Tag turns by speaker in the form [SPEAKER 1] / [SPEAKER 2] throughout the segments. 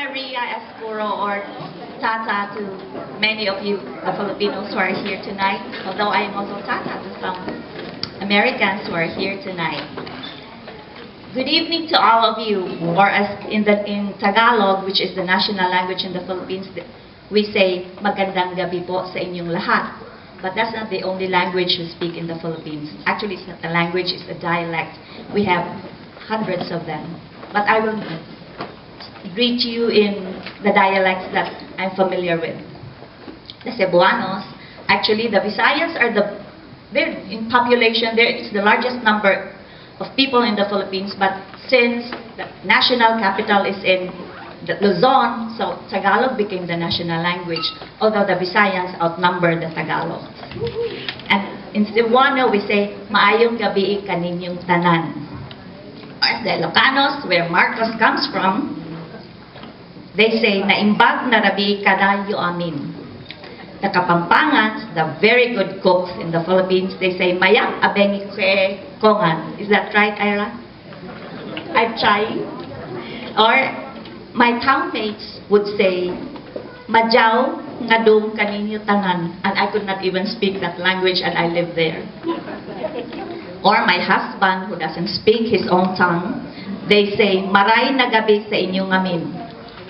[SPEAKER 1] Maria Escuro, or Tata to many of you, the Filipinos who are here tonight, although I am also Tata to some Americans who are here tonight. Good evening to all of you, or as in Tagalog, which is the national language in the Philippines, we say, magandang gabi po sa inyong lahat. But that's not the only language we speak in the Philippines. Actually, it's not a language, it's a dialect. We have hundreds of them. But I will greet you in the dialects that I'm familiar with. The Cebuanos, actually the Visayas are they're in population, it's the largest number of people in the Philippines, but since the national capital is in Luzon, so Tagalog became the national language, although the Visayans outnumber the Tagalog. And in Cebuano, we say, maayong gabi kaninyong tanan. As the Ilocanos, where Marcos comes from, they say, naimbag na rabi kadayo amin. The Kapampangans, the very good cooks in the Philippines, they say, mayang abengi kwe kongan. Is that right, Ira? I'm trying. Or, my townmates would say, majaw ngadum kaninyo tanan. And I could not even speak that language, and I live there. Or my husband, who doesn't speak his own tongue, they say, maray na gabi sa inyong amin.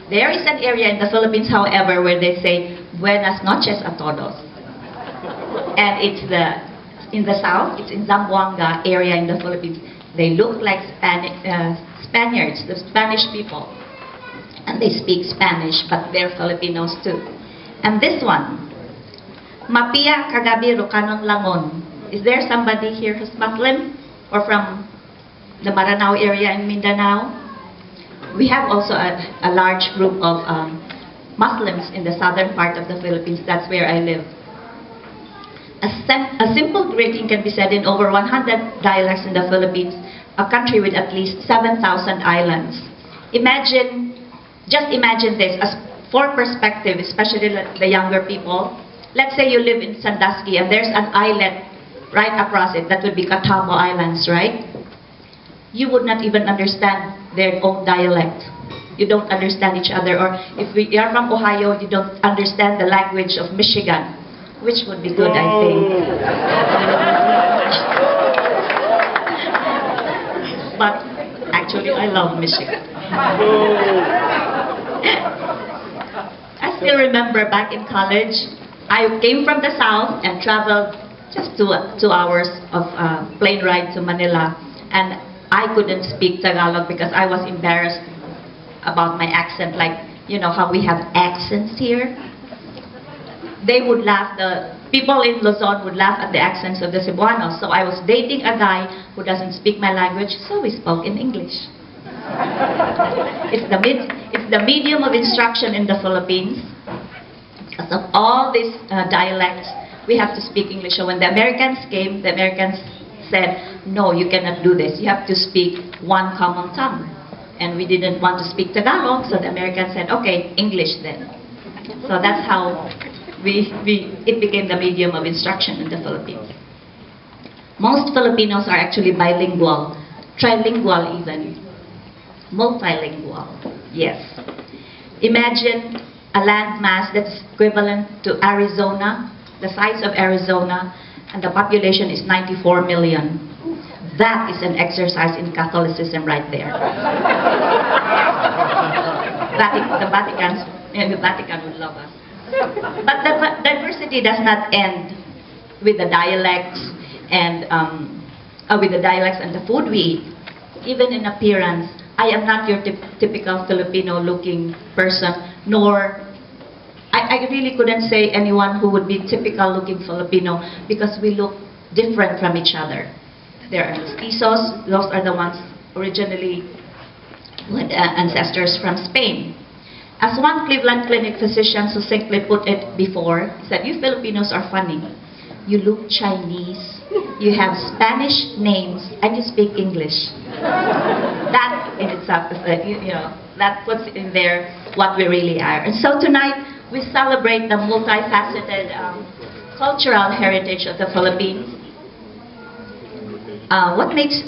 [SPEAKER 1] There is an area in the Philippines, however, where they say, buenas noches a todos. And it's in the south, it's in Zamboanga area in the Philippines. They look like Spaniards, the Spanish people. And they speak Spanish, but they're Filipinos too. And this one, mapia kagabi rukanon langon. Is there somebody here who's Muslim or from the Maranao area in Mindanao? We have also a large group of Muslims in the southern part of the Philippines. That's where I live. A simple greeting can be said in over 100 dialects in the Philippines, a country with at least 7,000 islands. Just imagine this, as for perspective, especially the younger people. Let's say you live in Sandusky and there's an islet right across it. That would be Catamo Islands, right? You would not even understand their own dialect. You don't understand each other. Or if we are from Ohio, you don't understand the language of Michigan, which would be good, I think. But actually, I love Michigan. I still remember back in college, I came from the south and traveled just 2 hours of plane ride to Manila, and I couldn't speak Tagalog because I was embarrassed about my accent, like, you know how we have accents here? They would laugh, the people in Luzon would laugh at the accents of the Cebuanos, so I was dating a guy who doesn't speak my language, so we spoke in English. It's the medium of instruction in the Philippines. Because of all these dialects, we have to speak English. So when the Americans came, the Americans said, no, you cannot do this. You have to speak one common tongue. And we didn't want to speak Tagalog, so the Americans said, okay, English then. So that's how it became the medium of instruction in the Philippines. Most Filipinos are actually bilingual, trilingual even. Multilingual, yes. Imagine a landmass that's equivalent to Arizona, the size of Arizona, and the population is 94 million. That is an exercise in Catholicism right there. The Vatican would love us. But the diversity does not end with the dialects and the food we eat. Even in appearance, I am not your typical Filipino-looking person, nor I really couldn't say anyone who would be typical-looking Filipino because we look different from each other. There are mestizos, those are the ones originally with ancestors from Spain. As one Cleveland Clinic physician succinctly put it before, he said, you Filipinos are funny. You look Chinese, you have Spanish names, and you speak English. That in itself is, that puts in there what we really are. And so tonight, we celebrate the multifaceted cultural heritage of the Philippines. What makes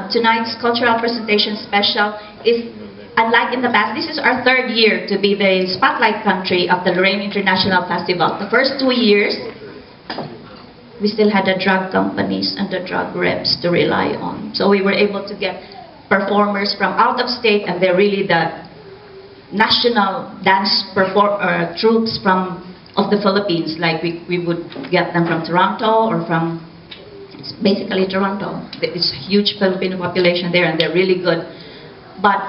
[SPEAKER 1] tonight's cultural presentation special is unlike in the past, this is our third year to be the spotlight country of the Lorraine International Festival. The first 2 years, we still had the drug companies and the drug reps to rely on. So we were able to get performers from out of state, and they're really the national dance troops of the Philippines. Like we would get them from Toronto or from, it's basically Toronto. It's a huge Filipino population there, and they're really good. But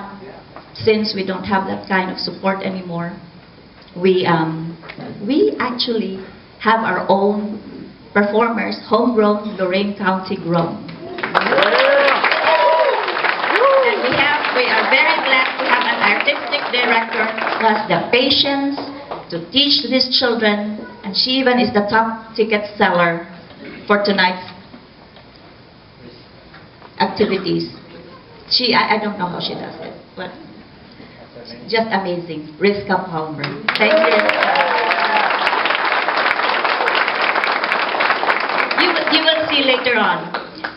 [SPEAKER 1] since we don't have that kind of support anymore, we actually have our own performers, homegrown, Lorraine County grown. And we are very blessed to have an artistic director who has the patience to teach these children, and she even is the top ticket seller for tonight's activities. I don't know how she does it, but just amazing. Rizka Palmer. Thank you. You will see later on.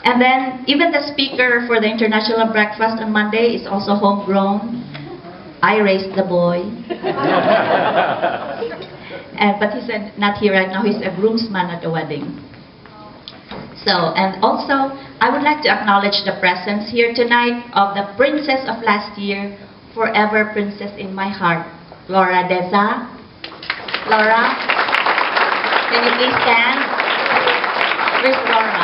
[SPEAKER 1] And then even the speaker for the international breakfast on Monday is also homegrown. I raised the boy. But he's not here right now. He's a groomsman at the wedding. So, and also, I would like to acknowledge the presence here tonight of the princess of last year, forever princess in my heart, Laura Deza. Laura, can you please stand? Where's Laura?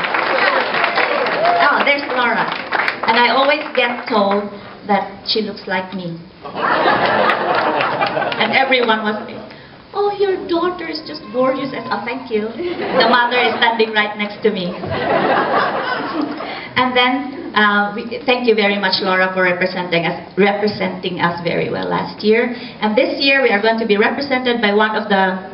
[SPEAKER 1] Oh, there's Laura. And I always get told that she looks like me. And everyone was saying, oh, your daughter is just gorgeous. And oh, thank you. The mother is standing right next to me. And then, thank you very much, Laura, for representing us very well last year. And this year, we are going to be represented by one of the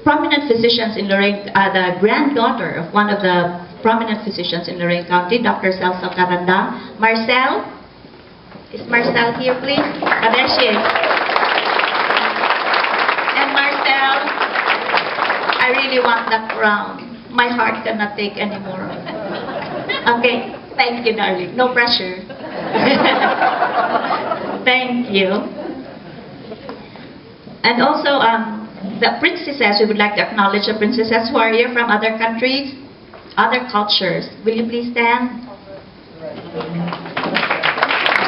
[SPEAKER 1] prominent physicians in Lorraine, the granddaughter of one of the prominent physicians in Lorraine County, Dr. Celso Caranda. Marcel? Is Marcel here, please? Oh, there she is. And Marcel, I really want that crown. My heart cannot take anymore. Okay, thank you, darling. No pressure. Thank you. And also, the princesses, we would like to acknowledge the princesses who are here from other countries, other cultures. Will you please stand?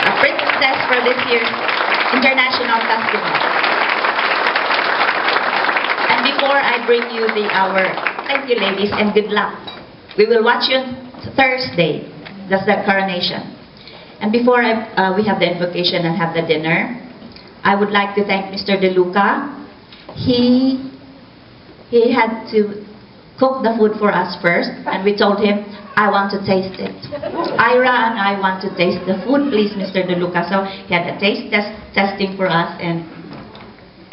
[SPEAKER 1] A princess for this year's International Festival. And before I bring you the hour, thank you, ladies, and good luck. We will watch you Thursday. That's the coronation. And before we have the invocation and have the dinner, I would like to thank Mr. De Luca. He had to cook the food for us first, and we told him, I want to taste it. Ira and I want to taste the food, please, Mr. De Luca. So he had a taste testing for us, and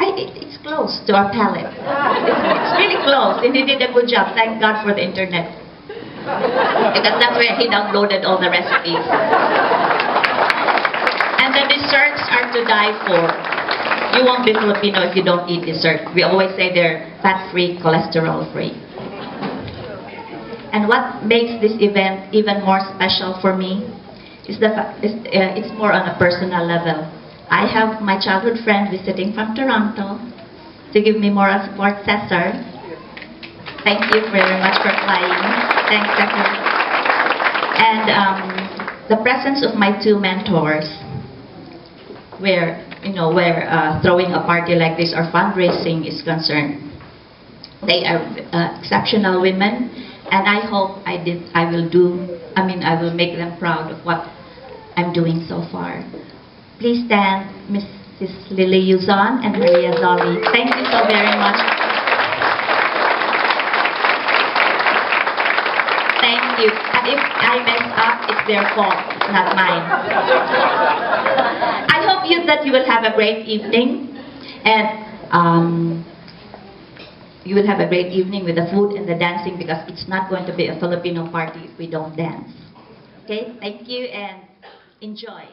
[SPEAKER 1] it's close to our palate. It's really close, and he did a good job. Thank God for the internet. Because that's where he downloaded all the recipes. And the desserts are to die for. You won't be Filipino if you don't eat dessert. We always say they're fat-free, cholesterol-free. And what makes this event even more special for me is the fact it's more on a personal level. I have my childhood friend visiting from Toronto to give me moral support, Cesar. Thank you very much for flying. Thanks, Cesar. And the presence of my two mentors, where throwing a party like this or fundraising is concerned. They are exceptional women, and I hope I will make them proud of what I'm doing so far. Please stand, Mrs. Lily Yuzon and Maria Zolli. Thank you so very much. Thank you. And if I mess up, it's their fault, not mine. I hope that you will have a great evening, and you will have a great evening with the food and the dancing, because it's not going to be a Filipino party if we don't dance. Okay? Thank you and enjoy.